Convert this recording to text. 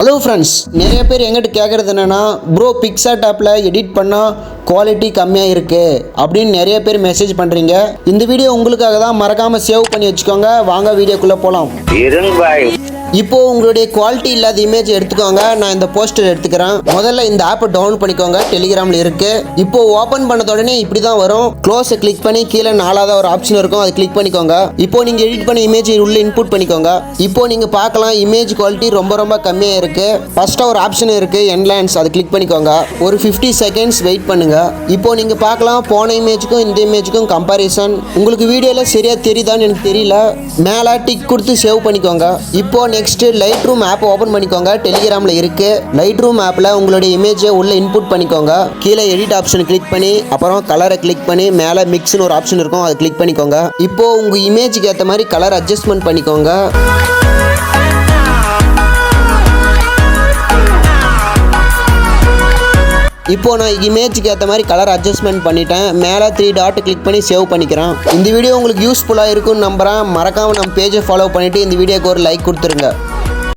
Hello friends, நிறைய பேர் எங்கிட்ட கேட்குறது என்னென்னா, ப்ரோ பிக்சார்ட் ஆப்பில் எடிட் பண்ணால் குவாலிட்டி கம்மியாக இருக்குது அப்படின்னு நிறைய பேர் மெசேஜ் பண்ணுறீங்க. இந்த வீடியோ உங்களுக்காக தான், மறக்காமல் சேவ் பண்ணி வச்சுக்கோங்க. வாங்க வீடியோக்குள்ளே போகலாம். இப்போது உங்களுடைய குவாலிட்டி இல்லாத இமேஜ் எடுத்துக்கோங்க. நான் இந்த போஸ்டர் எடுத்துக்கிறேன். முதல்ல இந்த ஆப்பை டவுன் பண்ணிக்கோங்க. டெலிகிராமில் இருக்குது. இப்போது ஓப்பன் பண்ணத உடனே இப்படி தான் வரும். க்ளோஸை கிளிக் பண்ணி கீழே 4வது ஒரு ஆப்ஷன் இருக்கும், அதை கிளிக் பண்ணிக்கோங்க. இப்போது நீங்கள் எடிட் பண்ண இமேஜ் உள்ளே இன்புட் பண்ணிக்கோங்க. இப்போது நீங்கள் பார்க்கலாம், இமேஜ் குவாலிட்டி ரொம்ப கம்மியாக இருக்குது. ஃபஸ்ட்டாக ஒரு ஆப்ஷன் இருக்குது, என்லான்ஸ், அதை கிளிக் பண்ணிக்கோங்க. ஒரு 50 செகண்ட்ஸ் வெயிட் பண்ணுங்கள். இப்போது நீங்கள் பார்க்கலாம், போன இமேஜுக்கும் இந்த இமேஜுக்கும் கம்பாரிசன். உங்களுக்கு வீடியோவில் சரியாக தெரியுதான்னு எனக்கு தெரியல. மேலே டிக் கொடுத்து சேவ் பண்ணிக்கோங்க. இப்போது next Lightroom app open பண்ணிக்கோங்க. டெலிகிராமில் இருக்கு. லைட் ரூம் ஆப்பில் உங்களுடைய இமேஜை உள்ள இன்புட் பண்ணிக்கோங்க. கீழே எடிட் ஆப்ஷன் கிளிக் பண்ணி அப்புறம் கலரை கிளிக் பண்ணி மேலே மிக்ஸ்னு ஒரு ஆப்ஷன் இருக்கும், அதை கிளிக் பண்ணிக்கோங்க. இப்போ உங்க இமேஜுக்கு ஏற்ற மாதிரி கலர் அட்ஜஸ்ட்மெண்ட் பண்ணிக்கோங்க. இப்போ நான் இமேஜுக்கு ஏற்ற மாதிரி கலர் அட்ஜஸ்ட்மெண்ட் பண்ணிட்டேன். மேலே 3 டாட் கிளிக் பண்ணி சேவ் பண்ணிக்கிறேன். இந்த வீடியோ உங்களுக்கு யூஸ்ஃபுல்லாக இருக்கும்னு நம்புகிறேன். மறக்காமல் நம்ம பேஜை ஃபாலோ பண்ணிவிட்டு இந்த வீடியோக்கு ஒரு லைக் கொடுத்துருங்க.